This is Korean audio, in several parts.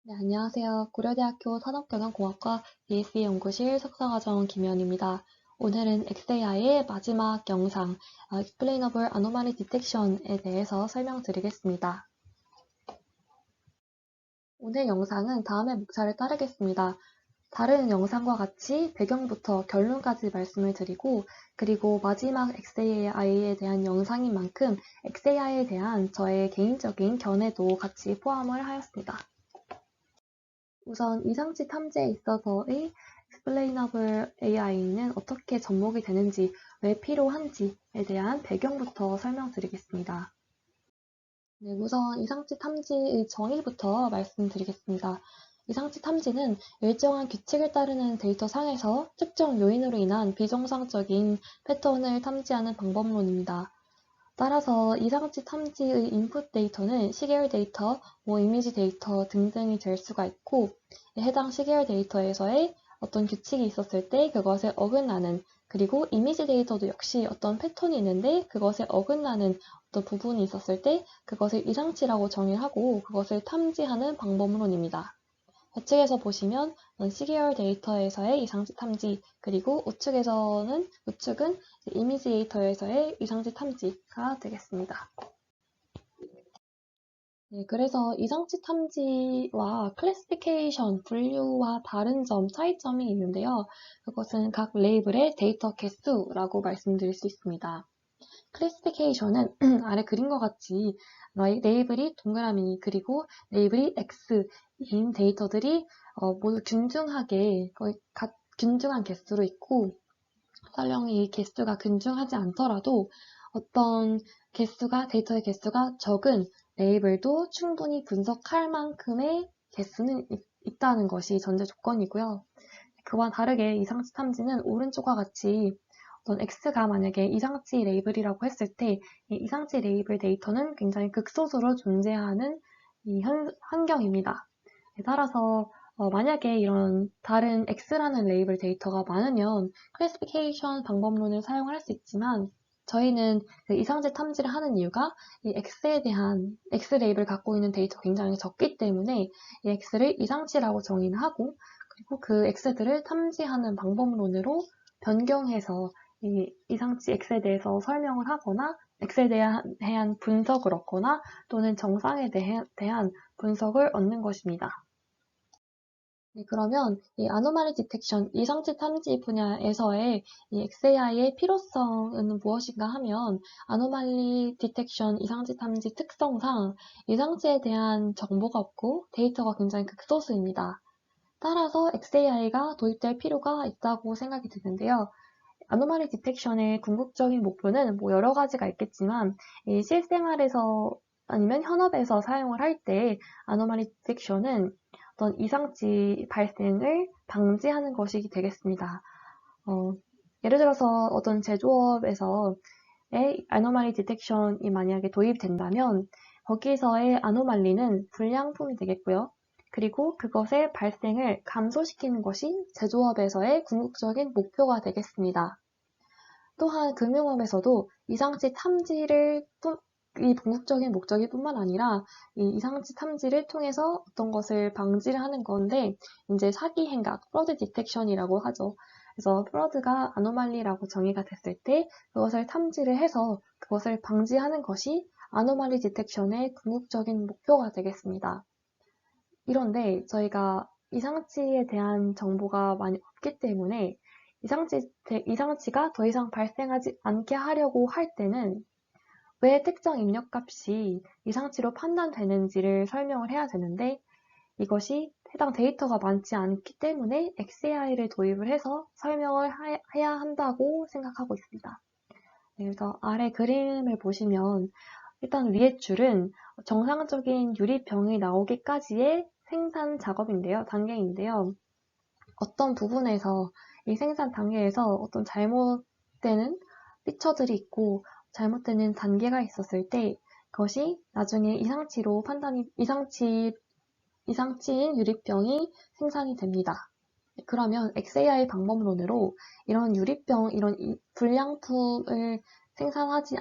네, 안녕하세요. 고려대학교 산업경영공학과 BSc 연구실 석사과정 김현입니다. 오늘은 XAI의 마지막 영상, Explainable Anomaly Detection에 대해서 설명드리겠습니다. 오늘 영상은 다음의 목차를 따르겠습니다. 다른 영상과 같이 배경부터 결론까지 말씀을 드리고, 그리고 마지막 XAI에 대한 영상인 만큼 XAI에 대한 저의 개인적인 견해도 같이 포함을 하였습니다. 우선 이상치 탐지에 있어서의 Explainable AI는 어떻게 접목이 되는지, 왜 필요한지에 대한 배경부터 설명드리겠습니다. 네, 우선 이상치 탐지의 정의부터 말씀드리겠습니다. 이상치 탐지는 일정한 규칙을 따르는 데이터 상에서 특정 요인으로 인한 비정상적인 패턴을 탐지하는 방법론입니다. 따라서 이상치 탐지의 인풋 데이터는 시계열 데이터, 이미지 데이터 등등이 될 수가 있고, 해당 시계열 데이터에서의 어떤 규칙이 있었을 때 그것에 어긋나는, 그리고 이미지 데이터도 역시 어떤 패턴이 있는데 그것에 어긋나는 어떤 부분이 있었을 때 그것을 이상치라고 정의하고 그것을 탐지하는 방법론입니다. 좌측에서 보시면 시계열 데이터에서의 이상치 탐지, 그리고 우측은 이미지 데이터에서의 이상치 탐지가 되겠습니다. 네, 그래서 이상치 탐지와 클래시피케이션, 분류와 다른 점, 차이점이 있는데요. 그것은 각 레이블의 데이터 개수라고 말씀드릴 수 있습니다. 클래시피케이션은 아래 그림과 같이 레이블이 동그라미, 그리고 레이블이 X인 데이터들이 모두 균중하게 거의 균중한 개수로 있고, 설령 이 개수가 균중하지 않더라도 어떤 데이터의 개수가 적은 레이블도 충분히 분석할 만큼의 개수는 있다는 것이 전제 조건이고요. 그와 다르게 이상치 탐지는 오른쪽과 같이 어떤 X가 만약에 이상치 레이블이라고 했을 때 이 이상치 레이블 데이터는 굉장히 극소수로 존재하는 이 환경입니다. 따라서 만약에 이런 다른 X라는 레이블 데이터가 많으면 클래시피케이션 방법론을 사용할 수 있지만, 저희는 그 이상치 탐지를 하는 이유가 이 X에 대한 X 레이블 갖고 있는 데이터가 굉장히 적기 때문에 이 X를 이상치라고 정의를 하고, 그리고 그 X들을 탐지하는 방법론으로 변경해서 이 이상치 X에 대해서 설명을 하거나 X에 대한 분석을 얻거나 또는 정상에 대한 분석을 얻는 것입니다. 네, 그러면 이 아노말리 디텍션, 이상치 탐지 분야에서의 이 XAI의 필요성은 무엇인가 하면, 아노말리 디텍션, 이상치 탐지 특성상 이상치에 대한 정보가 없고 데이터가 굉장히 극소수입니다. 따라서 XAI가 도입될 필요가 있다고 생각이 드는데요. 아노말리 디텍션의 궁극적인 목표는 여러 가지가 있겠지만, 이 실생활에서 아니면 현업에서 사용을 할 때 아노말리 디텍션은 어떤 이상치 발생을 방지하는 것이 되겠습니다. 예를 들어서 어떤 제조업에서의 아노말리 디텍션이 만약에 도입된다면 거기서의 아노말리는 불량품이 되겠고요. 그리고 그것의 발생을 감소시키는 것이 제조업에서의 궁극적인 목표가 되겠습니다. 또한 금융업에서도 이상치 탐지를 이 궁극적인 목적이 뿐만 아니라 이 이상치 탐지를 통해서 어떤 것을 방지를 하는 건데, 이제 사기 행각, 프로드 디텍션이라고 하죠. 그래서 프로드가 아노말리라고 정의가 됐을 때 그것을 탐지를 해서 그것을 방지하는 것이 아노말리 디텍션의 궁극적인 목표가 되겠습니다. 이런데 저희가 이상치에 대한 정보가 많이 없기 때문에 이상치가 더 이상 발생하지 않게 하려고 할 때는 왜 특정 입력값이 이상치로 판단되는지를 설명을 해야 되는데, 이것이 해당 데이터가 많지 않기 때문에 XAI를 도입을 해서 설명을 해야 한다고 생각하고 있습니다. 그래서 아래 그림을 보시면 일단 위의 줄은 정상적인 유리병이 나오기까지의 생산 작업인데요, 단계인데요. 어떤 부분에서 이 생산 단계에서 어떤 잘못되는 피처들이 있고 잘못되는 단계가 있었을 때 그것이 나중에 이상치인 유리병이 생산이 됩니다. 그러면 XAI 방법론으로 이런 이런 불량품을 생산하지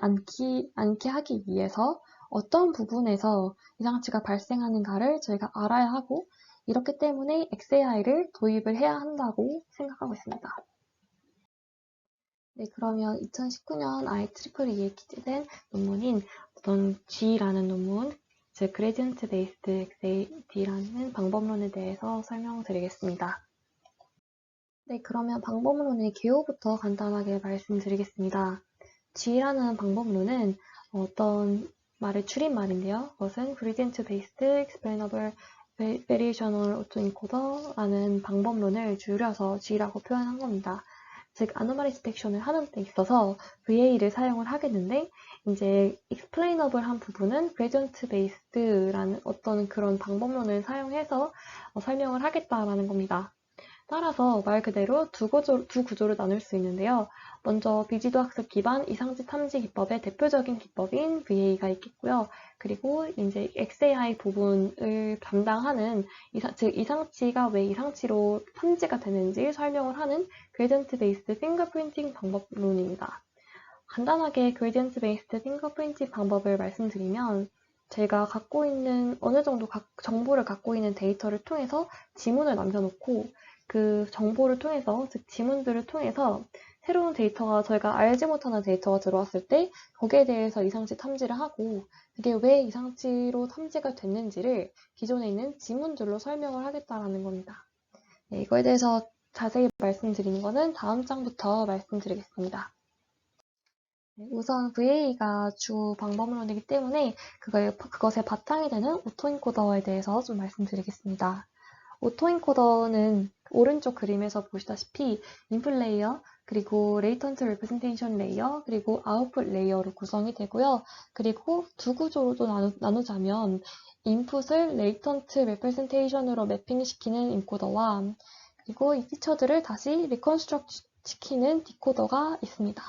않게 하기 위해서 어떤 부분에서 이상치가 발생하는가를 저희가 알아야 하고, 이렇기 때문에 XAI를 도입을 해야 한다고 생각하고 있습니다. 네, 그러면 2019년 IEEE에 기재된 논문인 어떤 G라는 논문, 즉 Gradient Based XAD라는 방법론에 대해서 설명드리겠습니다. 네, 그러면 방법론의 개요부터 간단하게 말씀드리겠습니다. G라는 방법론은 어떤 말의 줄임말인데요. 그것은 Gradient Based Explainable Variational Autoencoder라는 방법론을 줄여서 G라고 표현한 겁니다. 즉, 아노말리 디텍션을 하는 데 있어서 VA를 사용을 하겠는데, 이제 explainable한 부분은 gradient based라는 어떤 그런 방법론을 사용해서 설명을 하겠다라는 겁니다. 따라서 말 그대로 두 구조로 나눌 수 있는데요. 먼저 비지도 학습 기반 이상치 탐지 기법의 대표적인 기법인 VA가 있겠고요. 그리고 이제 XAI 부분을 담당하는 즉 이상치가 왜 이상치로 탐지가 되는지 설명을 하는 Gradient Based Fingerprinting 방법론입니다. 간단하게 Gradient Based Fingerprinting 방법을 말씀드리면 제가 갖고 있는 어느 정도 정보를 갖고 있는 데이터를 통해서 지문을 남겨놓고 그 정보를 통해서, 즉 지문들을 통해서 새로운 데이터가 저희가 알지 못하는 데이터가 들어왔을 때 거기에 대해서 이상치 탐지를 하고 그게 왜 이상치로 탐지가 됐는지를 기존에 있는 지문들로 설명을 하겠다라는 겁니다. 네, 이거에 대해서 자세히 말씀드리는 거는 다음 장부터 말씀드리겠습니다. 네, 우선 VA가 주 방법론이기 때문에 그것의 바탕이 되는 오토인코더에 대해서 좀 말씀드리겠습니다. 오토인코더는 오른쪽 그림에서 보시다시피 인풋 레이어, 그리고 레이턴트 레프레젠테이션 레이어, 그리고 아웃풋 레이어로 구성이 되고요. 그리고 두 구조로도 나누자면 인풋을 레이턴트 레프레젠테이션으로 매핑시키는 인코더와 그리고 이 피처들을 다시 리컨스트럭트 시키는 디코더가 있습니다.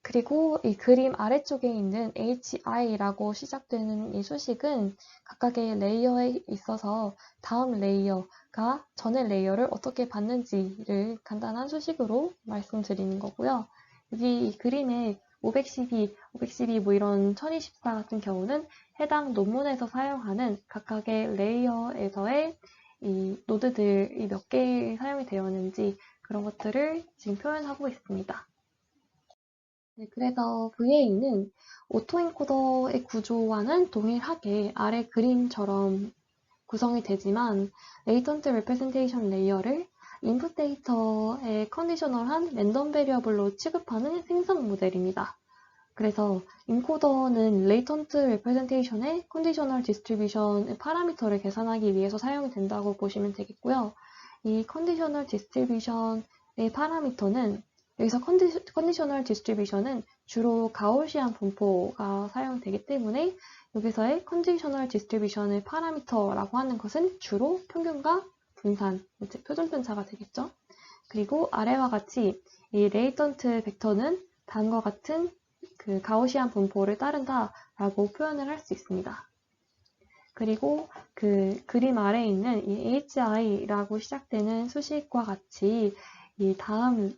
그리고 이 그림 아래쪽에 있는 HI라고 시작되는 이 수식은 각각의 레이어에 있어서 다음 레이어가 전의 레이어를 어떻게 받는지를 간단한 수식으로 말씀드리는 거고요. 여기 이 그림에 512 뭐 이런 1024 같은 경우는 해당 논문에서 사용하는 각각의 레이어에서의 이 노드들이 몇 개 사용이 되었는지 그런 것들을 지금 표현하고 있습니다. 네, 그래서 VA는 오토인코더의 구조와는 동일하게 아래 그림처럼 구성이 되지만 레이턴트 레프레젠테이션 레이어를 인풋 데이터의 컨디셔널한 랜덤 베리어블로 취급하는 생성 모델입니다. 그래서 인코더는 레이턴트 레프레젠테이션의 컨디셔널 디스트리뷰션의 파라미터를 계산하기 위해서 사용이 된다고 보시면 되겠고요. 이 컨디셔널 디스트리뷰션의 파라미터는 여기서 컨디셔널 디스트리뷰션은 주로 가우시안 분포가 사용되기 때문에 여기서의 컨디셔널 디스트리뷰션의 파라미터라고 하는 것은 주로 평균과 분산, 즉 표준편차가 되겠죠. 그리고 아래와 같이 이 레이턴트 벡터는 다음과 같은 그 가우시안 분포를 따른다라고 표현을 할 수 있습니다. 그리고 그 그림 아래에 있는 이 HI라고 시작되는 수식과 같이 이 다음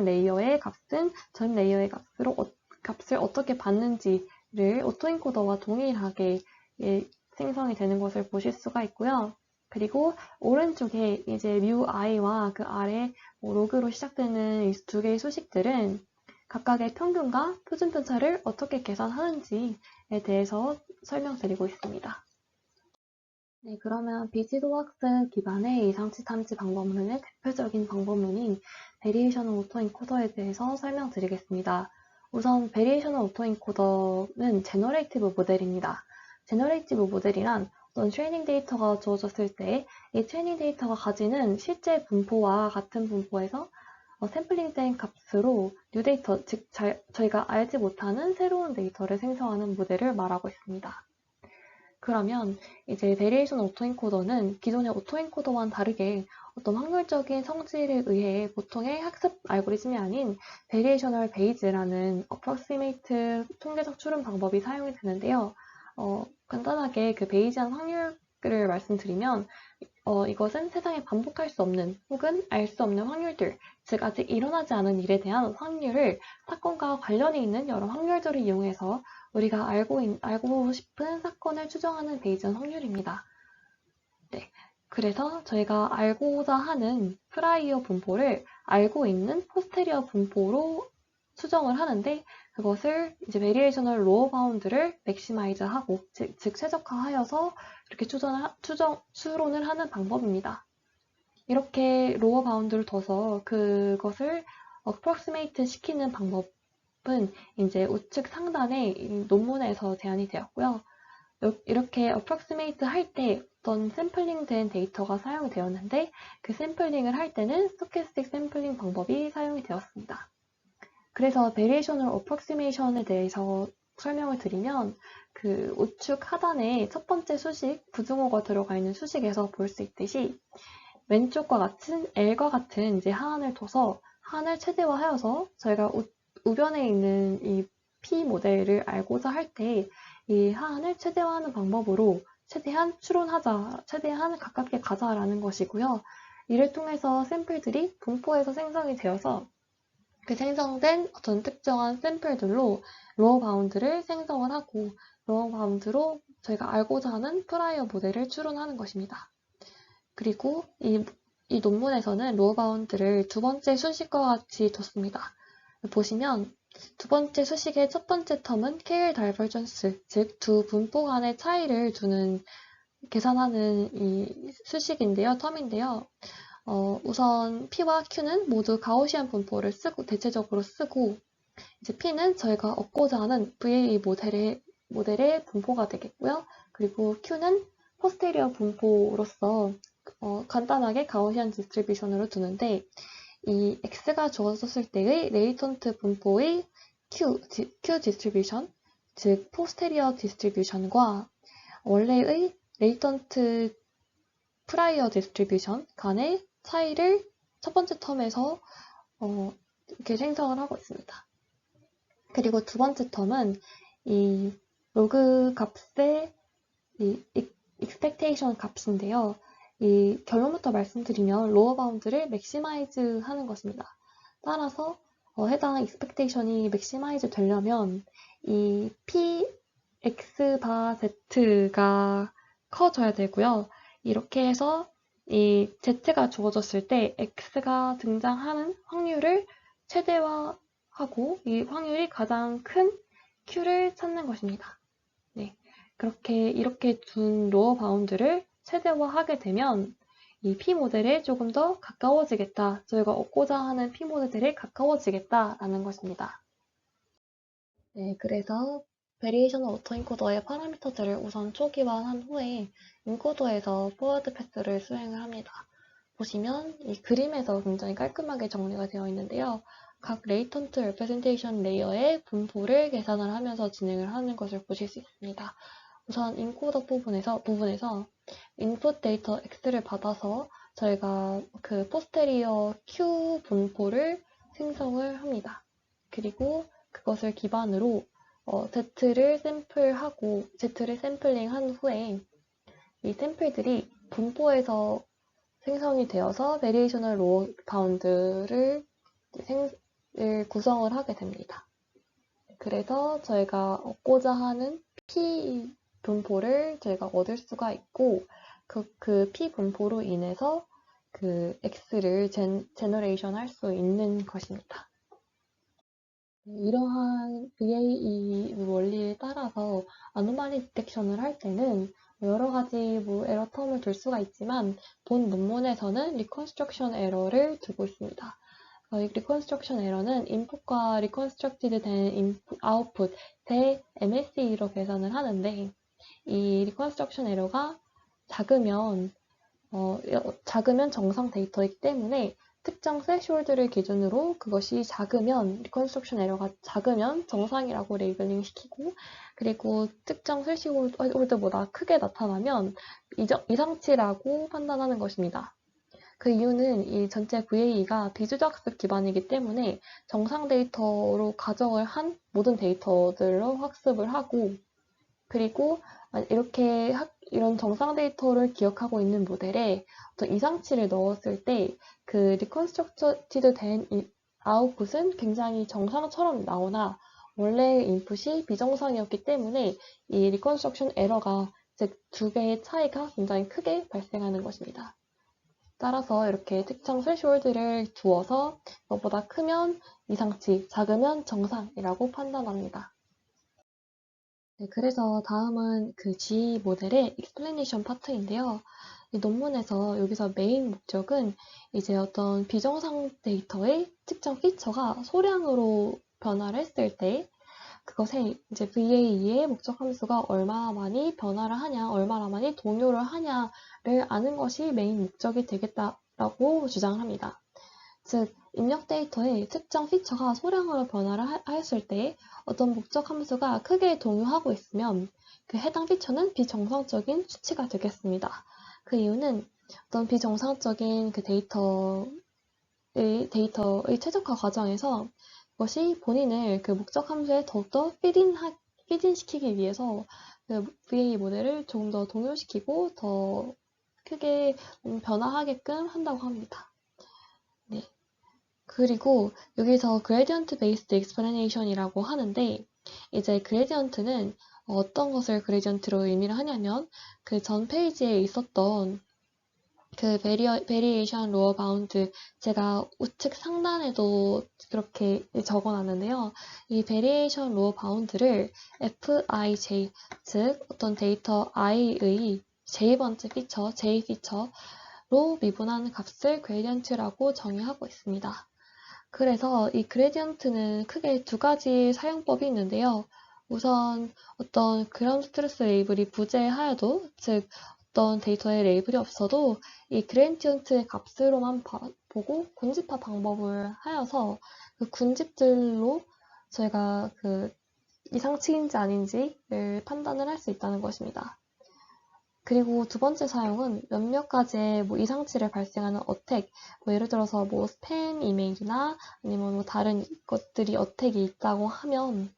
레이어의 값은 전 레이어의 값을 어떻게 받는지를 오토인코더와 동일하게 생성이 되는 것을 보실 수가 있고요. 그리고 오른쪽에 이제 뮤i와 그 아래 로그로 시작되는 이 두 개의 수식들은 각각의 평균과 표준편차를 어떻게 계산하는지에 대해서 설명드리고 있습니다. 네, 그러면 비지도 학습 기반의 이상치 탐지 방법론의 대표적인 방법론인 베리에이셔널 오토인코더에 대해서 설명드리겠습니다. 우선 베리에이셔널 오토인코더는 제너레이티브 모델입니다. 제너레이티브 모델이란 어떤 트레이닝 데이터가 주어졌을 때 이 트레이닝 데이터가 가지는 실제 분포와 같은 분포에서 샘플링된 값으로 뉴 데이터, 즉 저희가 알지 못하는 새로운 데이터를 생성하는 모델을 말하고 있습니다. 그러면 이제 베리에이션 오토인코더는 기존의 오토인코더와는 다르게 어떤 확률적인 성질에 의해 보통의 학습 알고리즘이 아닌 베리에이셔널 베이즈라는 어프로시메이트 통계적 추론 방법이 사용이 되는데요. 간단하게 그 베이지한 확률을 말씀드리면 이것은 세상에 반복할 수 없는 혹은 알 수 없는 확률들, 즉 아직 일어나지 않은 일에 대한 확률을 사건과 관련이 있는 여러 확률들을 이용해서 우리가 알고 싶은 사건을 추정하는 베이지한 확률입니다. 네, 그래서 저희가 알고자 하는 프라이어 분포를 알고 있는 포스테리어 분포로 수정을 하는데 그것을 이제 베리에이셔널 로어 바운드를 맥시마이즈하고 즉 최적화하여서 이렇게 추론을 하는 방법입니다. 이렇게 로어 바운드를 둬서 그것을 approximate 시키는 방법은 이제 우측 상단의 논문에서 제안이 되었고요. 이렇게 approximate 할 때 어떤 샘플링 된 데이터가 사용이 되었는데 그 샘플링을 할 때는 stochastic 샘플링 방법이 사용이 되었습니다. 그래서 variational approximation에 대해서 설명을 드리면 그 우측 하단에 첫 번째 수식, 부등호가 들어가 있는 수식에서 볼 수 있듯이 왼쪽과 같은 L과 같은 이제 하안을 둬서 하안을 최대화하여서 저희가 우변에 있는 이 P 모델을 알고자 할 때 이 하안을 최대화하는 방법으로 최대한 추론하자, 최대한 가깝게 가자라는 것이고요. 이를 통해서 샘플들이 분포에서 생성이 되어서 그 생성된 어떤 특정한 샘플들로 로어 바운드를 생성을 하고 로어 바운드로 저희가 알고자 하는 프라이어 모델을 추론하는 것입니다. 그리고 이 논문에서는 로어 바운드를 두 번째 수식과 같이 뒀습니다. 보시면 두 번째 수식의 첫 번째 텀은 KL 다이버전스, 즉 두 분포 간의 차이를 계산하는 이 수식인데요, 텀인데요. 우선 P와 Q는 모두 가우시안 분포를 대체적으로 쓰고, 이제 P는 저희가 얻고자 하는 VAE 모델의 분포가 되겠고요. 그리고 Q는 포스테리어 분포로서 간단하게 가우시안 디스트리뷰션으로 두는데, 이 X가 주어졌을 때의 레이턴트 분포의 Q 디스트리뷰션, 즉 포스테리어 디스트리뷰션과 원래의 레이턴트 프라이어 디스트리뷰션 간의 차이를 첫 번째 텀에서 이렇게 생성을 하고 있습니다. 그리고 두 번째 텀은 이 로그 값의 이 expectation 값인데요. 이 결론부터 말씀드리면 로어 바운드를 맥시마이즈 하는 것입니다. 따라서 해당 expectation이 맥시마이즈 되려면 이 p x 바 z가 커져야 되고요. 이렇게 해서 이 z가 주어졌을 때 x가 등장하는 확률을 최대화하고 이 확률이 가장 큰 q를 찾는 것입니다. 네, 이렇게 둔 로어 바운드를 최대화하게 되면 이 P 모델에 조금 더 가까워지겠다. 저희가 얻고자 하는 P 모델에 가까워지겠다라는 것입니다. 네, 그래서 베리에이셔널 오토인코더의 파라미터들을 우선 초기화한 후에 인코더에서 포워드 패스를 수행을 합니다. 보시면 이 그림에서 굉장히 깔끔하게 정리가 되어 있는데요. 각 레이턴트 레프레젠테이션 레이어의 분포를 계산을 하면서 진행을 하는 것을 보실 수 있습니다. 우선 인코더 부분에서 인풋 데이터 X를 받아서 저희가 그 포스테리어 Q 분포를 생성을 합니다. 그리고 그것을 기반으로 Z를 샘플링한 후에 이 샘플들이 분포에서 생성이 되어서 베리에이셔널 로어 바운드를 구성을 하게 됩니다. 그래서 저희가 얻고자 하는 P 분포를 저희가 얻을 수가 있고 그 P 분포로 인해서 그 X를 제너레이션 할 수 있는 것입니다. 이러한 VAE 원리에 따라서 아노말리 디텍션을 할 때는 여러 가지 에러 텀을 둘 수가 있지만 본 논문에서는 리컨스트럭션 에러를 두고 있습니다. 이 리컨스트럭션 에러는 인풋과 리컨스트럭티드 된 아웃풋 대 MSE로 계산을 하는데 이 리컨스트럭션 에러가 작으면 정상 데이터이기 때문에 특정 스레시홀드를 기준으로 그것이 작으면 리컨스트럭션 에러가 작으면 정상이라고 레이블링 시키고 그리고 특정 스레시홀드보다 크게 나타나면 이상치라고 판단하는 것입니다. 그 이유는 이 전체 VAE가 비주작습 기반이기 때문에 정상 데이터로 가정을 한 모든 데이터들로 학습을 하고 그리고 이런 정상 데이터를 기억하고 있는 모델에 어떤 이상치를 넣었을 때 그 리컨스트럭티드 된 아웃풋은 굉장히 정상처럼 나오나 원래의 인풋이 비정상이었기 때문에 이 리컨스트럭션 에러가 즉 두 개의 차이가 굉장히 크게 발생하는 것입니다. 따라서 이렇게 특정 threshold를 두어서 이것보다 크면 이상치, 작으면 정상이라고 판단합니다. 네, 그래서 다음은 그 G 모델의 explanation 파트인데요. 이 논문에서 여기서 메인 목적은 이제 어떤 비정상 데이터의 특정 피처가 소량으로 변화를 했을 때 그것에 이제 VAE의 목적 함수가 얼마나 많이 변화를 하냐, 얼마나 많이 동요를 하냐를 아는 것이 메인 목적이 되겠다라고 주장을 합니다. 즉, 입력 데이터의 특정 피처가 소량으로 변화를 하였을 때 어떤 목적 함수가 크게 동요하고 있으면 그 해당 피처는 비정상적인 수치가 되겠습니다. 그 이유는 어떤 비정상적인 그 데이터의 최적화 과정에서 그것이 본인을 그 목적 함수에 더욱더 피딩시키기 위해서 그 VA 모델을 조금 더 동요시키고 더 크게 변화하게끔 한다고 합니다. 네. 그리고 여기서 gradient based explanation이라고 하는데 이제 gradient는 어떤 것을 gradient로 의미를 하냐면 그 전 페이지에 있었던 그 variation lower bound 제가 우측 상단에도 그렇게 적어놨는데요. 이 variation lower bound를 fij 즉 어떤 데이터 i의 j번째 피처, j 피처로 미분하는 값을 gradient라고 정의하고 있습니다. 그래서 이 그레디언트는 크게 두 가지 사용법이 있는데요. 우선 어떤 그라운드 트루스 레이블이 부재하여도, 즉 어떤 데이터에 레이블이 없어도 이 그레디언트의 값으로만 보고 군집화 방법을 하여서 그 군집들로 저희가 그 이상치인지 아닌지를 판단을 할 수 있다는 것입니다. 그리고 두 번째 사용은 몇몇 가지의 이상치를 발생하는 어택, 예를 들어서 스팸 이메일이나 아니면 다른 것들이 어택이 있다고 하면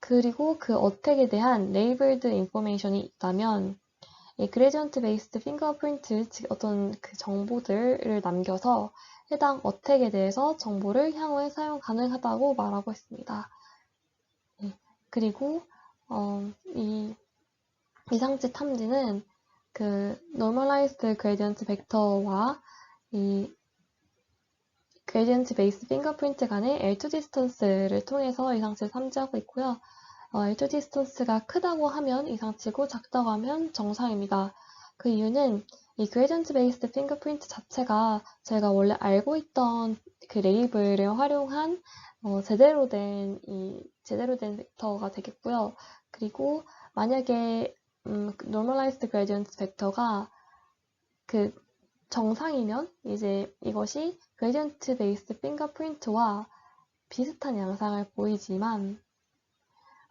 그리고 그 어택에 대한 레이블드 인포메이션이 있다면 이 그레디언트 베이스드 핑거프린트, 즉 어떤 그 정보들을 남겨서 해당 어택에 대해서 정보를 향후에 사용 가능하다고 말하고 있습니다. 그리고 이 이상치 탐지는 그 normalized gradient 벡터와 이 gradient based fingerprint 간의 L2 distance를 통해서 이상치를 탐지하고 있고요. L2 distance가 크다고 하면 이상치고 작다고 하면 정상입니다. 그 이유는 이 gradient based fingerprint 자체가 저희가 원래 알고 있던 그 레이블을 활용한 제대로 된 벡터가 되겠고요. 그리고 만약에 normalized gradient 벡터가 그 정상이면 이제 이것이 gradient based fingerprint와 비슷한 양상을 보이지만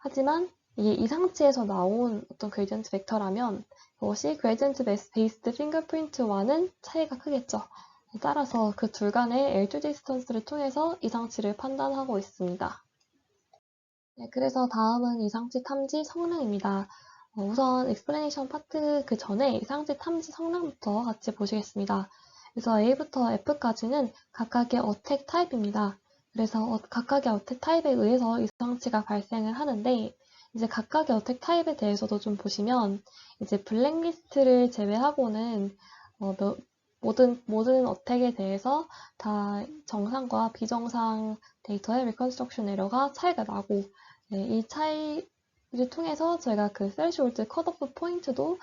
하지만 이게 이상치에서 나온 어떤 gradient 벡터라면 그것이 gradient based fingerprint와는 차이가 크겠죠. 따라서 그 둘 간의 L2 distance를 통해서 이상치를 판단하고 있습니다. 네, 그래서 다음은 이상치 탐지 성능입니다. 우선 explanation 파트 그 전에 이상치 탐지 성능부터 같이 보시겠습니다. 그래서 A부터 F까지는 각각의 어택 타입입니다. 그래서 각각의 어택 타입에 의해서 이상치가 발생을 하는데 이제 각각의 어택 타입에 대해서도 좀 보시면 이제 블랙리스트를 제외하고는 모든 어택에 대해서 다 정상과 비정상 데이터의 reconstruction 에러가 차이가 나고 네, 이 차이를 통해서 저희가 그 threshold 컷오프 포인트도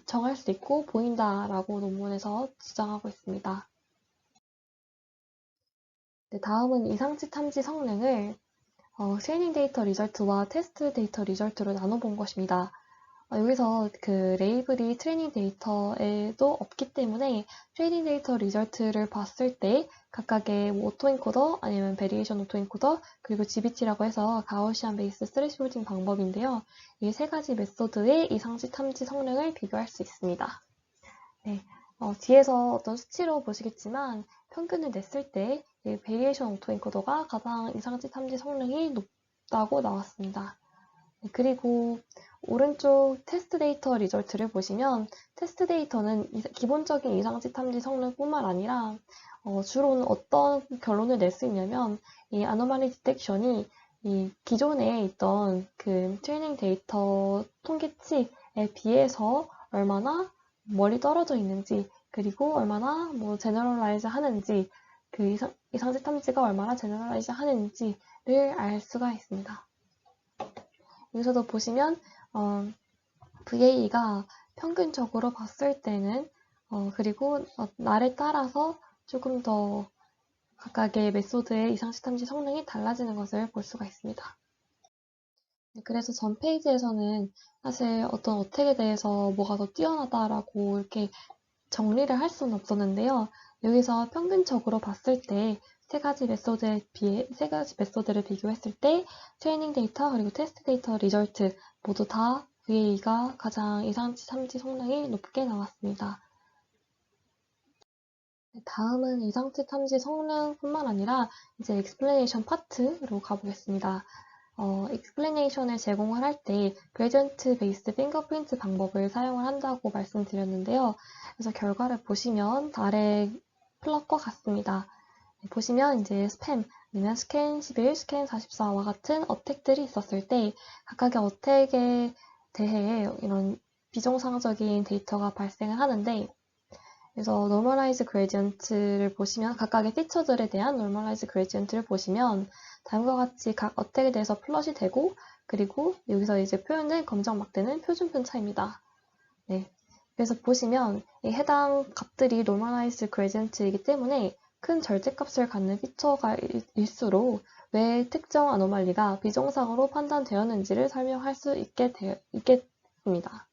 정할 수 있고 보인다라고 논문에서 주장하고 있습니다. 네, 다음은 이상치 탐지 성능을 트레이닝 데이터 리절트와 테스트 데이터 리절트로 나눠본 것입니다. 여기서 그 레이블이 트레이닝 데이터에도 없기 때문에 트레이닝 데이터 리절트를 봤을 때 각각의 오토엔코더 아니면 베리에이션 오토엔코더 그리고 GBT라고 해서 가우시안 베이스 스레시홀딩 방법인데요. 이 세 가지 메소드의 이상치 탐지 성능을 비교할 수 있습니다. 네, 뒤에서 어떤 수치로 보시겠지만 평균을 냈을 때 이 베리에이션 오토엔코더가 가장 이상치 탐지 성능이 높다고 나왔습니다. 네, 그리고 오른쪽 테스트 데이터 리절트를 보시면 테스트 데이터는 기본적인 이상치 탐지 성능뿐만 아니라 주로는 어떤 결론을 낼 수 있냐면 이 아노말리 디텍션이 이 기존에 있던 그 트레이닝 데이터 통계치에 비해서 얼마나 멀리 떨어져 있는지, 그리고 얼마나 뭐 제너럴라이즈 하는지, 그 이상치 탐지가 얼마나 제너럴라이즈 하는지를 알 수가 있습니다. 여기서도 보시면 VA가 평균적으로 봤을 때는 그리고 날에 따라서 조금 더 각각의 메소드의 이상치 탐지 성능이 달라지는 것을 볼 수가 있습니다. 그래서 전 페이지에서는 사실 어떤 어택에 대해서 뭐가 더 뛰어나다라고 이렇게 정리를 할 수는 없었는데요. 여기서 평균적으로 봤을 때 세 가지 메소드를 비교했을 때 트레이닝 데이터 그리고 테스트 데이터 리절트 모두 다 VA가 가장 이상치 탐지 성능이 높게 나왔습니다. 다음은 이상치 탐지 성능뿐만 아니라 이제 explanation 파트로 가보겠습니다. explanation을 제공을 할 때 gradient based fingerprint 방법을 사용을 한다고 말씀드렸는데요. 그래서 결과를 보시면 아래 플롯과 같습니다. 보시면 이제 스팸, 아니면 스캔 11, 스캔 44와 같은 어택들이 있었을 때 각각의 어택에 대해 이런 비정상적인 데이터가 발생을 하는데, 그래서 normalize gradient를 보시면 각각의 피처들에 대한 normalize gradient를 보시면 다음과 같이 각 어택에 대해서 플롯이 되고, 그리고 여기서 이제 표현된 검정 막대는 표준편 차입니다. 네. 그래서 보시면 이 해당 값들이 normalize gradient이기 때문에 큰 절대값을 갖는 피처가 일수록 왜 특정 아노말리가 비정상으로 판단되었는지를 설명할 수 있겠습니다.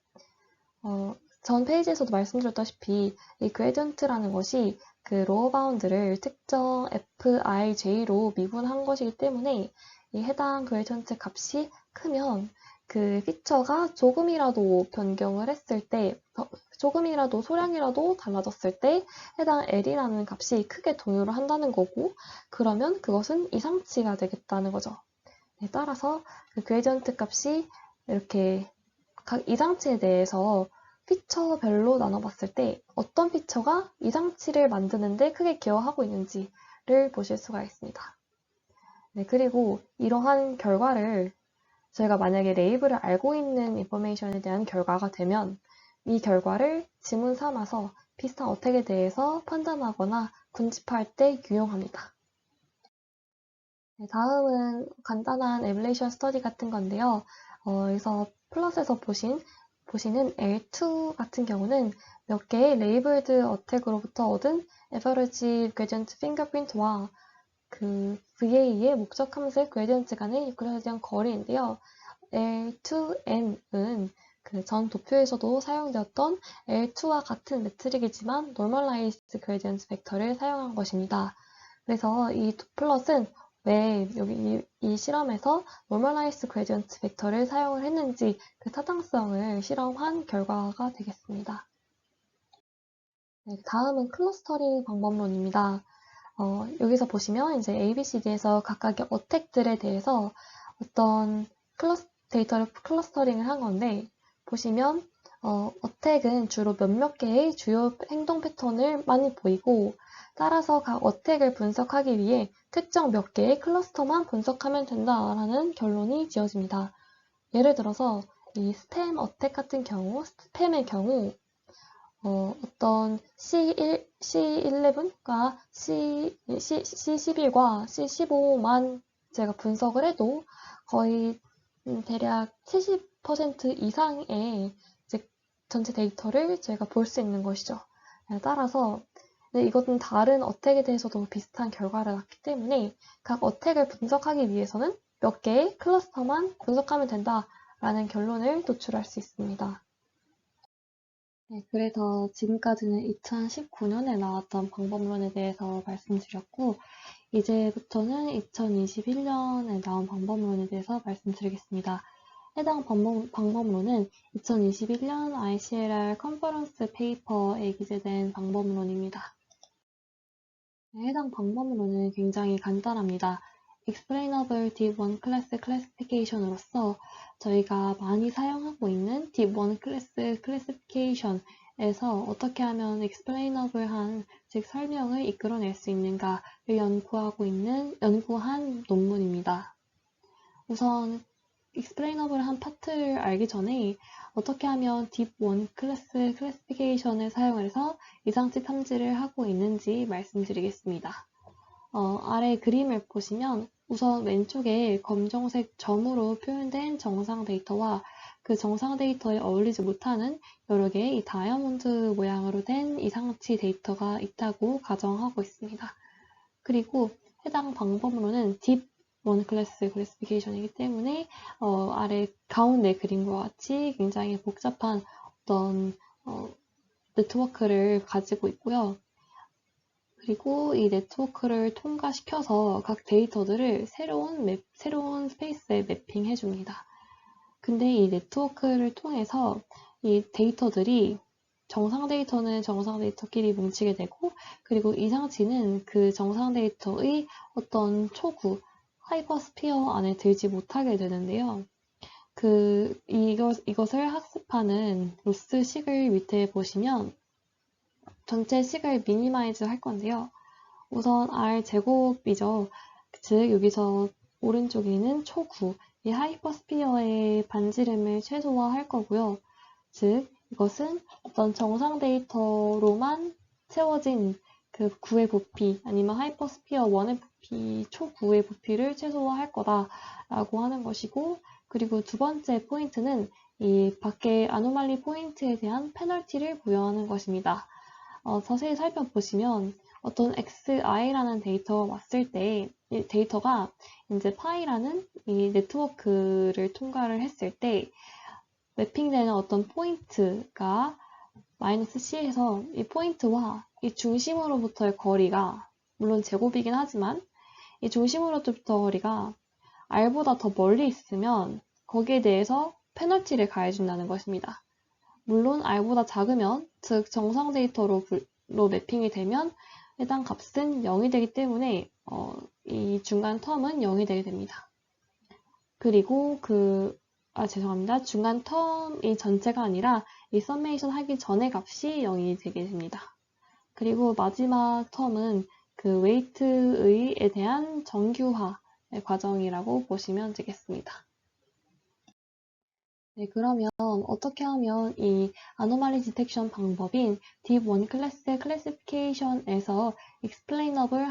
전 페이지에서도 말씀드렸다시피 이 gradient라는 것이 그 로어 바운드를 특정 fij로 미분한 것이기 때문에 이 해당 gradient 값이 크면 그 피처가 조금이라도 변경을 했을 때, 조금이라도 소량이라도 달라졌을 때 해당 L이라는 값이 크게 동요를 한다는 거고, 그러면 그것은 이상치가 되겠다는 거죠. 네, 따라서 그 그레디언트 값이 이렇게 각 이상치에 대해서 피처별로 나눠봤을 때 어떤 피처가 이상치를 만드는데 크게 기여하고 있는지를 보실 수가 있습니다. 네, 그리고 이러한 결과를 저희가 만약에 레이블을 알고 있는 인포메이션에 대한 결과가 되면 이 결과를 지문 삼아서 비슷한 어택에 대해서 판단하거나 군집할 때 유용합니다. 네, 다음은 간단한 에뮬레이션 스터디 같은 건데요. 여기서 플러스에서 보시는 L2 같은 경우는 몇 개의 레이블드 어택으로부터 얻은 에버리지 그레디언트 핑거프린트와 그 VA의 목적 함수의 그레디언트 간의 유클리디언 거리인데요. L2N은 그 전 도표에서도 사용되었던 L2와 같은 매트릭이지만 normalized gradient 벡터를 사용한 것입니다. 그래서 이 플롯은 왜 여기 이 실험에서 normalized gradient 벡터를 사용을 했는지 그 타당성을 실험한 결과가 되겠습니다. 네, 다음은 클러스터링 방법론입니다. 여기서 보시면 이제 ABCD에서 각각의 어택들에 대해서 어떤 데이터를 클러스터링을 한 건데, 보시면 어택은 주로 몇몇 개의 주요 행동 패턴을 많이 보이고, 따라서 각 어택을 분석하기 위해 특정 몇 개의 클러스터만 분석하면 된다라는 결론이 지어집니다. 예를 들어서 이 스팸 어택 같은 경우, 스팸의 경우 어떤 C11과 C11과 C15만 제가 분석을 해도 거의 대략 70% 이상의 이제 전체 데이터를 저희가 볼 수 있는 것이죠. 따라서 이것은 다른 어택에 대해서도 비슷한 결과를 낳기 때문에 각 어택을 분석하기 위해서는 몇 개의 클러스터만 분석하면 된다라는 결론을 도출할 수 있습니다. 네, 그래서 지금까지는 2019년에 나왔던 방법론에 대해서 말씀드렸고, 이제부터는 2021년에 나온 방법론에 대해서 말씀드리겠습니다. 해당 방법론은 2021년 ICLR 컨퍼런스 페이퍼에 기재된 방법론입니다. 해당 방법론은 굉장히 간단합니다. Explainable Deep 1 Class Classification으로서 저희가 많이 사용하고 있는 Deep 1 Class Classification에서 어떻게 하면 explainable한, 즉 설명을 이끌어낼 수 있는가를 연구한 논문입니다. 우선 explainable한 파트를 알기 전에 어떻게 하면 deep 1 클래스 클래시피케이션을 사용해서 이상치 탐지를 하고 있는지 말씀드리겠습니다. 아래 그림을 보시면 우선 왼쪽에 검정색 점으로 표현된 정상 데이터와 그 정상 데이터에 어울리지 못하는 여러 개의 이 다이아몬드 모양으로 된 이상치 데이터가 있다고 가정하고 있습니다. 그리고 해당 방법으로는 딥 원 클래스 클래시피케이션이기 때문에 아래 가운데 그림과 같이 굉장히 복잡한 어떤 네트워크를 가지고 있고요. 그리고 이 네트워크를 통과시켜서 각 데이터들을 새로운 스페이스에 매핑해 줍니다. 근데 이 네트워크를 통해서 이 데이터들이 정상 데이터는 정상 데이터끼리 뭉치게 되고, 그리고 이상치는 그 정상 데이터의 어떤 초구, 하이퍼스피어 안에 들지 못하게 되는데요. 이것을 학습하는 로스 식을 밑에 보시면 전체 식을 미니마이즈 할 건데요. 우선 R 제곱이죠. 즉 여기서 오른쪽에 있는 초구, 이 하이퍼스피어의 반지름을 최소화할 거고요. 즉 이것은 어떤 정상 데이터로만 채워진 그 구의 부피 아니면 하이퍼스피어 1의 부피, 초구의 부피를 최소화할 거다라고 하는 것이고, 그리고 두 번째 포인트는 이 밖의 아노말리 포인트에 대한 페널티를 부여하는 것입니다. 자세히 살펴보시면 어떤 xi라는 데이터가 왔을 때 이 데이터가 이제 파이라는 이 네트워크를 통과를 했을 때 매핑되는 어떤 포인트가 마이너스 c에서 이 포인트와 이 중심으로부터의 거리가 물론 제곱이긴 하지만 이 중심으로부터 거리가 r보다 더 멀리 있으면 거기에 대해서 페널티를 가해준다는 것입니다. 물론 r보다 작으면, 즉 정상 데이터로 매핑이 되면 해당 값은 0이 되기 때문에 이 중간 텀은 0이 되게 됩니다. 그리고 죄송합니다. 중간 텀이 전체가 아니라 이 서메이션 하기 전의 값이 0이 되게 됩니다. 그리고 마지막 텀은 그 웨이트에 대한 정규화의 과정이라고 보시면 되겠습니다. 네, 그러면 어떻게 하면 이 아노말리 디텍션 방법인 Deep One Class Classification에서 explainable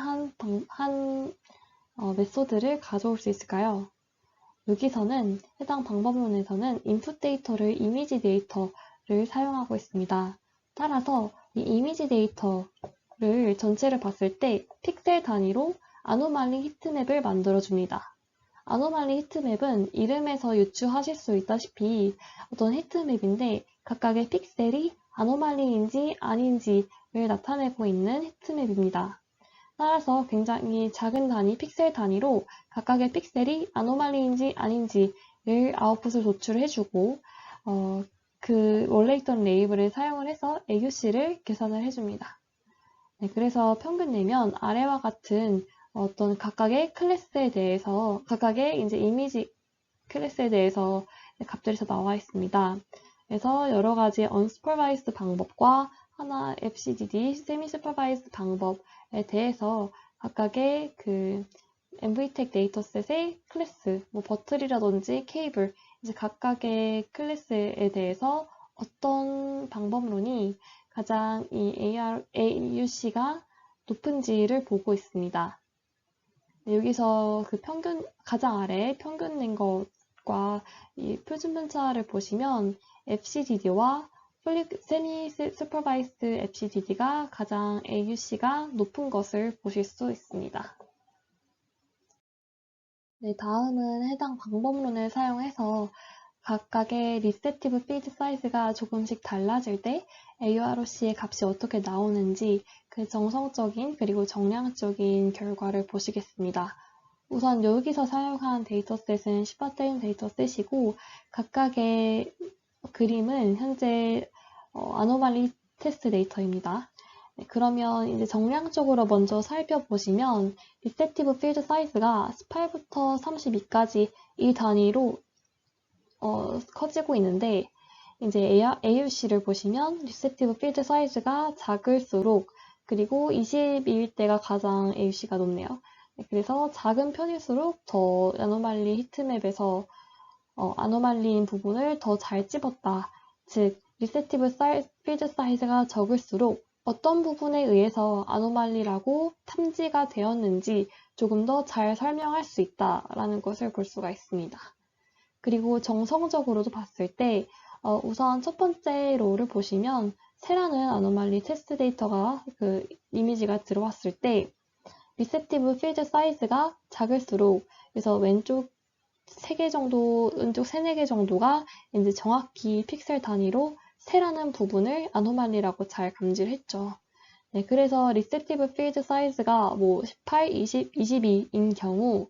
한 메소드를 가져올 수 있을까요? 여기서는 해당 방법론에서는 input 데이터를 이미지 데이터를 사용하고 있습니다. 따라서 이 이미지 데이터를 전체를 봤을 때 픽셀 단위로 아노말리 히트맵을 만들어줍니다. 아노말리 히트맵은 이름에서 유추하실 수 있다시피 어떤 히트맵인데 각각의 픽셀이 아노말리인지 아닌지를 나타내고 있는 히트맵입니다. 따라서 굉장히 작은 단위, 픽셀 단위로 각각의 픽셀이 아노말리인지 아닌지를 아웃풋을 도출해주고 그 원래 있던 레이블을 사용을 해서 AUC를 계산을 해줍니다. 네, 그래서 평균 내면 아래와 같은 어떤 각각의 클래스에 대해서, 각각의 이제 이미지 클래스에 대해서 값들이 나와 있습니다. 그래서 여러 가지 unsupervised 방법과 하나 FCDD, semi-supervised 방법에 대해서 각각의 그 MVTech 데이터셋의 클래스, 뭐 버틀이라든지 케이블, 이제 각각의 클래스에 대해서 어떤 방법론이 가장 이 AUC가 높은지를 보고 있습니다. 여기서 그 가장 아래 평균 낸 것과 이 표준 편차를 보시면 FCDD와 Semi-Supervised FCDD가 가장 AUC가 높은 것을 보실 수 있습니다. 네, 다음은 해당 방법론을 사용해서 각각의 리셉티브 필드 사이즈가 조금씩 달라질 때 AUROC의 값이 어떻게 나오는지 그 정성적인 그리고 정량적인 결과를 보시겠습니다. 우선 여기서 사용한 데이터셋은 슈퍼테인 데이터셋이고 각각의 그림은 현재 아노말리 테스트 데이터입니다. 네, 그러면 이제 정량적으로 먼저 살펴보시면 리셉티브 필드 사이즈가 18부터 32까지 이 단위로 커지고 있는데 이제 AUC를 보시면 리셉티브 필드 사이즈가 작을수록, 그리고 20일 때가 가장 AUC가 높네요. 그래서 작은 편일수록 더 아노말리 히트맵에서 아노말리인 부분을 더 잘 찝었다. 즉, 리세티브 필드 사이즈가 적을수록 어떤 부분에 의해서 아노말리라고 탐지가 되었는지 조금 더 잘 설명할 수 있다라는 것을 볼 수가 있습니다. 그리고 정성적으로도 봤을 때 우선 첫 번째 로를 보시면 세라는 아노말리 테스트 데이터가 그 이미지가 들어왔을 때 리셉티브 필드 사이즈가 작을수록 그래서 왼쪽 3개 정도, 왼쪽 3, 4개 정도가 이제 정확히 픽셀 단위로 세라는 부분을 아노말리라고 잘 감지를 했죠. 네, 그래서 리셉티브 필드 사이즈가 뭐 18, 20, 22인 경우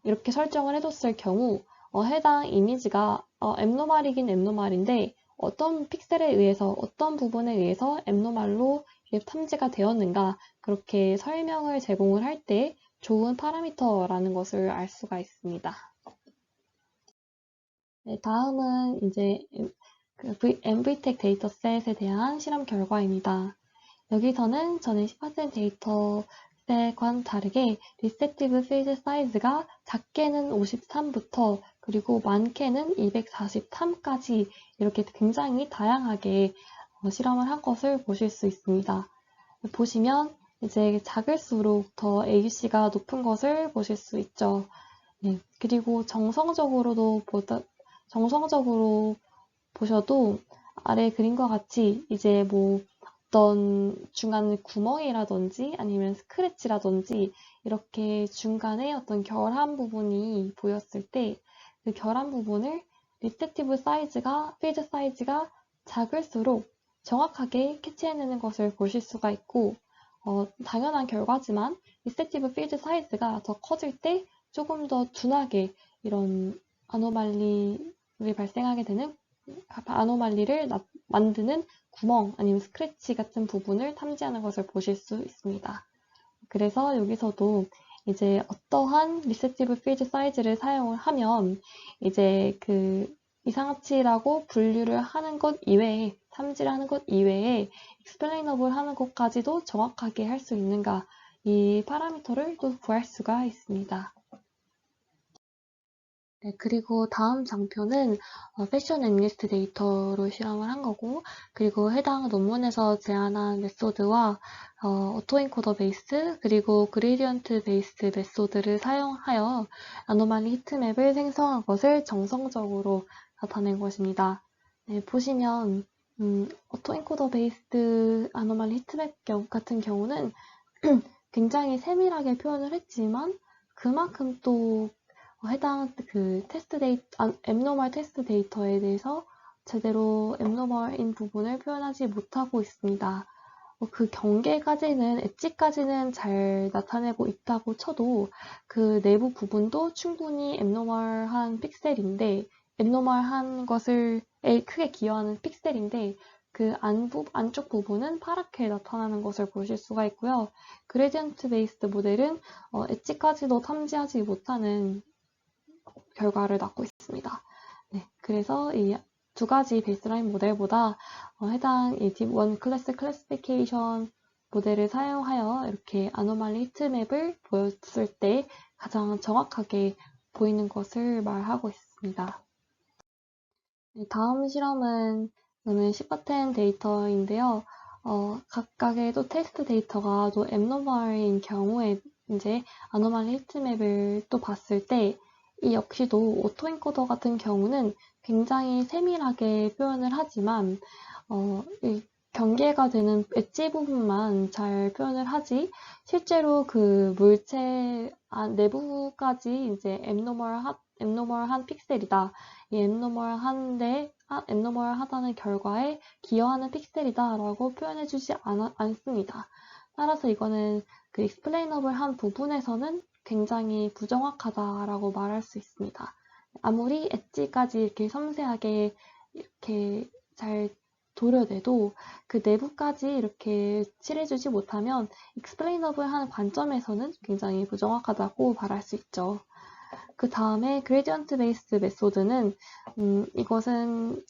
이렇게 설정을 해뒀을 경우 해당 이미지가 앱노말이긴 앱노말인데 어떤 픽셀에 의해서 어떤 부분에 의해서 앱노말로 탐지가 되었는가 그렇게 설명을 제공을 할 때 좋은 파라미터라는 것을 알 수가 있습니다. 네, 다음은 이제 MVTech 데이터셋에 대한 실험 결과입니다. 여기서는 전에 10% 데이터셋과는 다르게 리셉티브 필드 사이즈가 작게는 53부터 그리고 많게는 243까지 이렇게 굉장히 다양하게 실험을 한 것을 보실 수 있습니다. 보시면 이제 작을수록 더 AUC가 높은 것을 보실 수 있죠. 네, 그리고 정성적으로 보셔도 아래 그림과 같이 이제 뭐 어떤 중간 구멍이라든지 아니면 스크래치라든지 이렇게 중간에 어떤 결함 부분이 보였을 때 그 결함 부분을 리셉티브 사이즈가, 필드 사이즈가 작을수록 정확하게 캐치해내는 것을 보실 수가 있고 당연한 결과지만 리셉티브 필드 사이즈가 더 커질 때 조금 더 둔하게 이런 아노말리를 발생하게 되는 아노말리를 만드는 구멍 아니면 스크래치 같은 부분을 탐지하는 것을 보실 수 있습니다. 그래서 여기서도 이제 어떠한 리셉티브 필드 사이즈를 사용을 하면 이제 그 이상치라고 분류를 하는 것 이외에 탐지를 하는 것 이외에 explainable 하는 것까지도 정확하게 할 수 있는가 이 파라미터를 또 구할 수가 있습니다. 네, 그리고 다음 장표는 패션 앤리스트 데이터로 실험을 한 거고, 그리고 해당 논문에서 제안한 메소드와 오토엔코더 베이스, 그리고 그레디언트 베이스 메소드를 사용하여 아노말리 히트맵을 생성한 것을 정성적으로 나타낸 것입니다. 네, 보시면 오토엔코더 베이스 아노말리 히트맵 같은 경우는 굉장히 세밀하게 표현을 했지만 그만큼 또 해당 그 테스트 데이터, 앱노멀 테스트 데이터에 대해서 제대로 앱노멀인 부분을 표현하지 못하고 있습니다. 그 경계까지는, 엣지까지는 잘 나타내고 있다고 쳐도 그 내부 부분도 충분히 앱노멀한 픽셀인데, 앱노멀한 것을 크게 기여하는 픽셀인데, 그 안쪽 부분은 파랗게 나타나는 것을 보실 수가 있고요. 그레디언트 베이스드 모델은 엣지까지도 탐지하지 못하는 결과를 낳고 있습니다. 네, 그래서 이 두 가지 베이스라인 모델보다 해당 이 딥1 클래스 클래시피케이션 모델을 사용하여 이렇게 아노말리 히트맵을 보였을 때 가장 정확하게 보이는 것을 말하고 있습니다. 네, 다음 실험은 저는 10바텐 데이터인데요. 각각의 또 테스트 데이터가 또 앱노멀인 경우에 이제 아노말리 히트맵을 또 봤을 때 이 역시도 오토엔코더 같은 경우는 굉장히 세밀하게 표현을 하지만 이 경계가 되는 엣지 부분만 잘 표현을 하지 실제로 그 물체 내부까지 이제 앱노멀한 픽셀이다. 이 앱노멀하다는 결과에 기여하는 픽셀이다 라고 표현해주지 않습니다. 따라서 이거는 그 explainable한 부분에서는 굉장히 부정확하다라고 말할 수 있습니다. 아무리 엣지까지 이렇게 섬세하게 이렇게 잘 도려내도 그 내부까지 이렇게 칠해주지 못하면 explainable한 관점에서는 굉장히 부정확하다고 말할 수 있죠. 그 다음에 gradient based 메소드는 이것은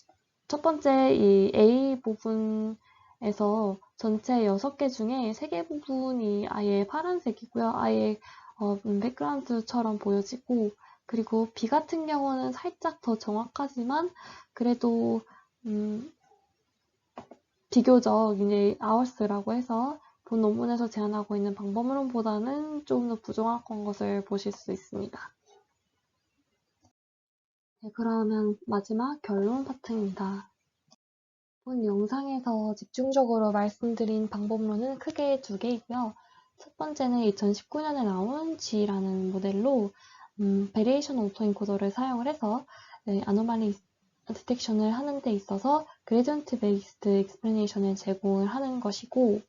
첫 번째 이 A 부분에서 전체 6개 중에 3개 부분이 아예 파란색이고요. 아예 백그라운드처럼 보여지고, 그리고 B 같은 경우는 살짝 더 정확하지만 그래도 비교적 이제 hours라고 해서 본 논문에서 제안하고 있는 방법론보다는 좀 더 부정확한 것을 보실 수 있습니다. 네, 그러면 마지막 결론 파트입니다. 본 영상에서 집중적으로 말씀드린 방법론은 크게 두 개이고요. 첫 번째는 2019년에 나온 G라는 모델로 베리에이션 오토인코더를 사용을 해서 아노말리 디텍션을 하는 데 있어서 그레디언트 베이스드 익스플레네이션을 제공을 하는 것이고,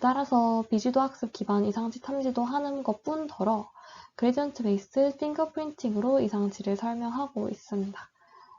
따라서 비주도 학습 기반 이상치 탐지도 하는 것뿐더러 그레디언트 베이스 핑거프린팅으로 이상치를 설명하고 있습니다.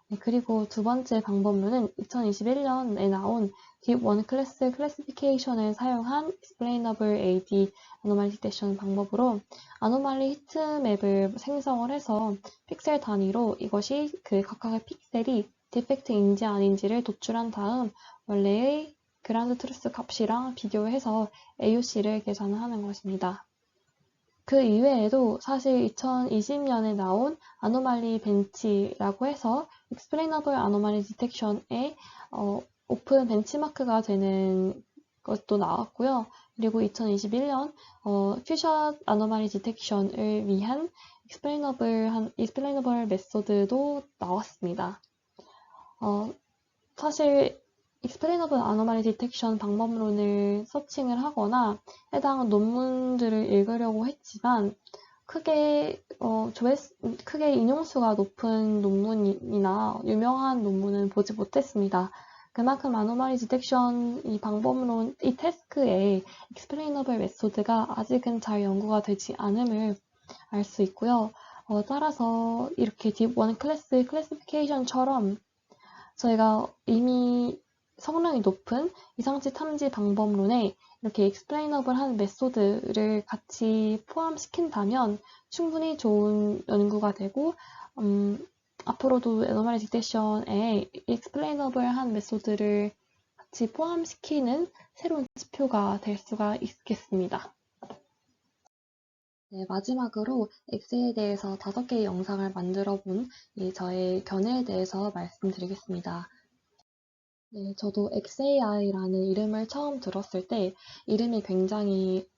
네, 그리고 두 번째 방법론은 2021년에 나온 Deep One Class 클래시피케이션을 사용한 Explainable AD Anomaly Detection 방법으로 아노말리 히트맵을 생성을 해서 픽셀 단위로 이것이 그 각각의 픽셀이 디펙트인지 아닌지를 도출한 다음 원래의 그라운드 트루스 값이랑 비교해서 AUC를 계산하는 것입니다. 그 이외에도 사실 2020년에 나온 아노말리 벤치라고 해서 Explainable Anomaly Detection의 오픈 벤치마크가 되는 것도 나왔고요. 그리고 2021년 Fusion Anomaly Detection을 위한 Explainable 메소드도 나왔습니다. 사실 Explainable Anomaly Detection 방법론을 서칭을 하거나 해당 논문들을 읽으려고 했지만 크게 인용수가 높은 논문이나 유명한 논문은 보지 못했습니다. 그만큼 Anomaly Detection 이 방법론, 이 태스크의 Explainable 메소드가 아직은 잘 연구가 되지 않음을 알 수 있고요. 따라서 이렇게 Deep One Class 클래시피케이션처럼 저희가 이미 성능이 높은 이상치 탐지 방법론에 이렇게 explainable한 메소드를 같이 포함시킨다면 충분히 좋은 연구가 되고 앞으로도 anomaly detection에 explainable한 메소드를 같이 포함시키는 새로운 지표가 될 수가 있겠습니다. 네, 마지막으로 엑셀에 대해서 5개의 영상을 만들어 본 저의 견해에 대해서 말씀드리겠습니다. 네, 저도 XAI라는 이름을 처음 들었을 때 이름이 굉장히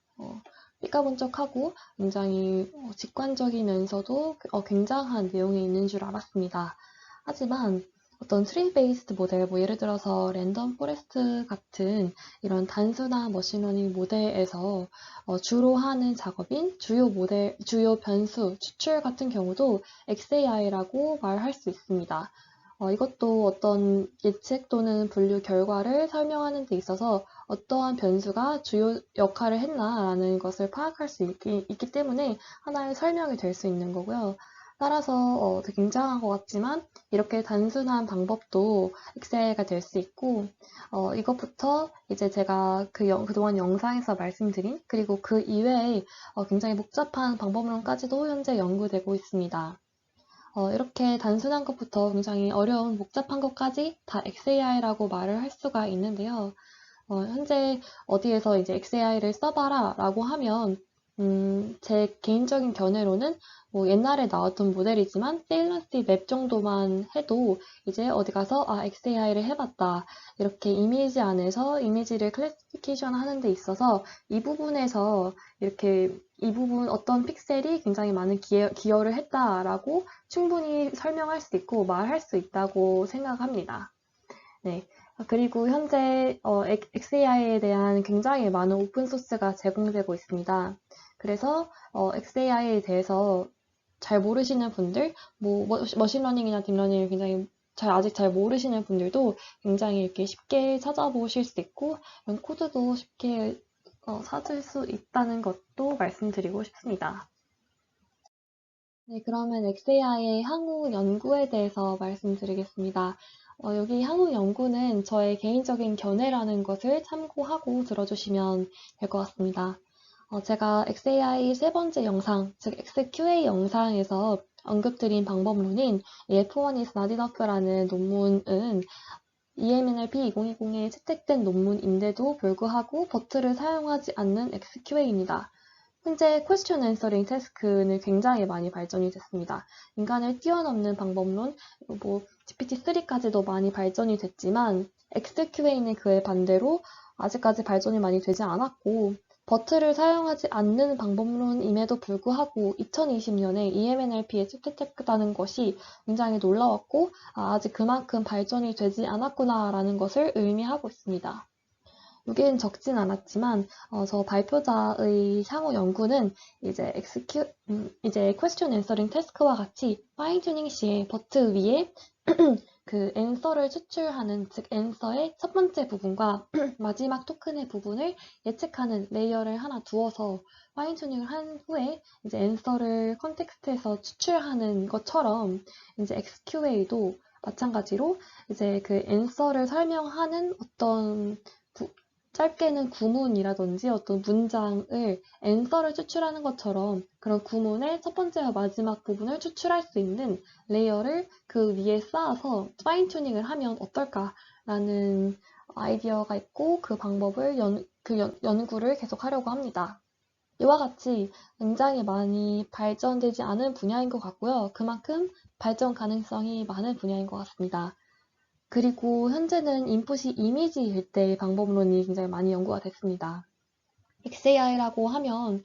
삐까번쩍하고 굉장히 직관적이면서도 굉장한 내용이 있는 줄 알았습니다. 하지만 어떤 트리 베이스드 모델, 예를 들어서 랜덤 포레스트 같은 이런 단순한 머신러닝 모델에서 주로 하는 작업인 주요 변수 추출 같은 경우도 XAI라고 말할 수 있습니다. 이것도 어떤 예측 또는 분류 결과를 설명하는 데 있어서 어떠한 변수가 주요 역할을 했나라는 것을 파악할 수 있기 때문에 하나의 설명이 될 수 있는 거고요. 따라서 되게 굉장한 것 같지만 이렇게 단순한 방법도 엑셀가 될 수 있고 이것부터 이제 제가 그동안 영상에서 말씀드린 그리고 그 이외에 굉장히 복잡한 방법론까지도 현재 연구되고 있습니다. 이렇게 단순한 것부터 굉장히 어려운 복잡한 것까지 다 XAI라고 말을 할 수가 있는데요. 현재 어디에서 이제 XAI를 써봐라 라고 하면 제 개인적인 견해로는 옛날에 나왔던 모델이지만 세일런시 맵 정도만 해도 이제 어디 가서 XAI를 해봤다. 이렇게 이미지 안에서 이미지를 클래시피케이션 하는 데 있어서 이 부분에서 이 부분 어떤 픽셀이 굉장히 많은 기여를 했다라고 충분히 설명할 수 있고 말할 수 있다고 생각합니다. 네. 그리고 현재 XAI에 대한 굉장히 많은 오픈소스가 제공되고 있습니다. 그래서 XAI에 대해서 잘 모르시는 분들, 머신러닝이나 딥러닝을 굉장히 아직 잘 모르시는 분들도 굉장히 이렇게 쉽게 찾아보실 수 있고 이런 코드도 쉽게 찾을 수 있다는 것도 말씀드리고 싶습니다. 네, 그러면 XAI의 향후 연구에 대해서 말씀드리겠습니다. 여기 향후 연구는 저의 개인적인 견해라는 것을 참고하고 들어주시면 될 것 같습니다. 제가 XAI 세 번째 영상, 즉 XQA 영상에서 언급드린 방법론인 F1 is not enough라는 논문은 EMNLP 2020에 채택된 논문인데도 불구하고 버트를 사용하지 않는 XQA입니다. 현재 question answering 태스크는 굉장히 많이 발전이 됐습니다. 인간을 뛰어넘는 방법론, 뭐 GPT-3까지도 많이 발전이 됐지만 XQA는 그에 반대로 아직까지 발전이 많이 되지 않았고 버트를 사용하지 않는 방법론임에도 불구하고 2020년에 EMNLP에 채택됐다는 것이 굉장히 놀라웠고 아직 그만큼 발전이 되지 않았구나라는 것을 의미하고 있습니다. 여기엔 적진 않았지만 저 발표자의 향후 연구는 이제 이제 question answering task와 같이 파인 튜닝 시에 버트 위에 그 앤서를 추출하는, 즉 앤서의 첫 번째 부분과 마지막 토큰의 부분을 예측하는 레이어를 하나 두어서 파인 튜닝을 한 후에 이제 앤서를 컨텍스트에서 추출하는 것처럼 이제 XQA도 마찬가지로 이제 그 앤서를 설명하는 어떤 짧게는 구문이라든지 어떤 문장을 앤서를 추출하는 것처럼 그런 구문의 첫 번째와 마지막 부분을 추출할 수 있는 레이어를 그 위에 쌓아서 파인 튜닝을 하면 어떨까라는 아이디어가 있고 그 방법을 연구를 계속 하려고 합니다. 이와 같이 굉장히 많이 발전되지 않은 분야인 것 같고요. 그만큼 발전 가능성이 많은 분야인 것 같습니다. 그리고 현재는 인풋이 이미지일 때 방법론이 굉장히 많이 연구가 됐습니다. XAI라고 하면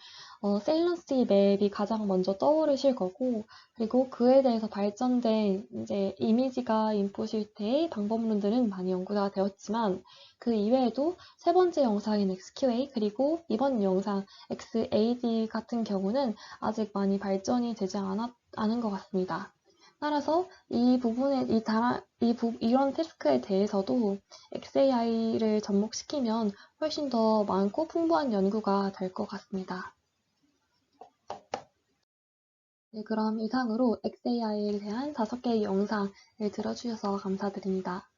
셀런시 맵이 가장 먼저 떠오르실 거고, 그리고 그에 대해서 발전된 이제 이미지가 인풋일 때의 방법론들은 많이 연구가 되었지만 그 이외에도 세 번째 영상인 XQA 그리고 이번 영상 XAD 같은 경우는 아직 많이 발전이 되지 않은 것 같습니다. 따라서 이 부분에 이런 태스크에 대해서도 XAI를 접목시키면 훨씬 더 많고 풍부한 연구가 될 것 같습니다. 네, 그럼 이상으로 XAI에 대한 5개의 영상을 들어주셔서 감사드립니다.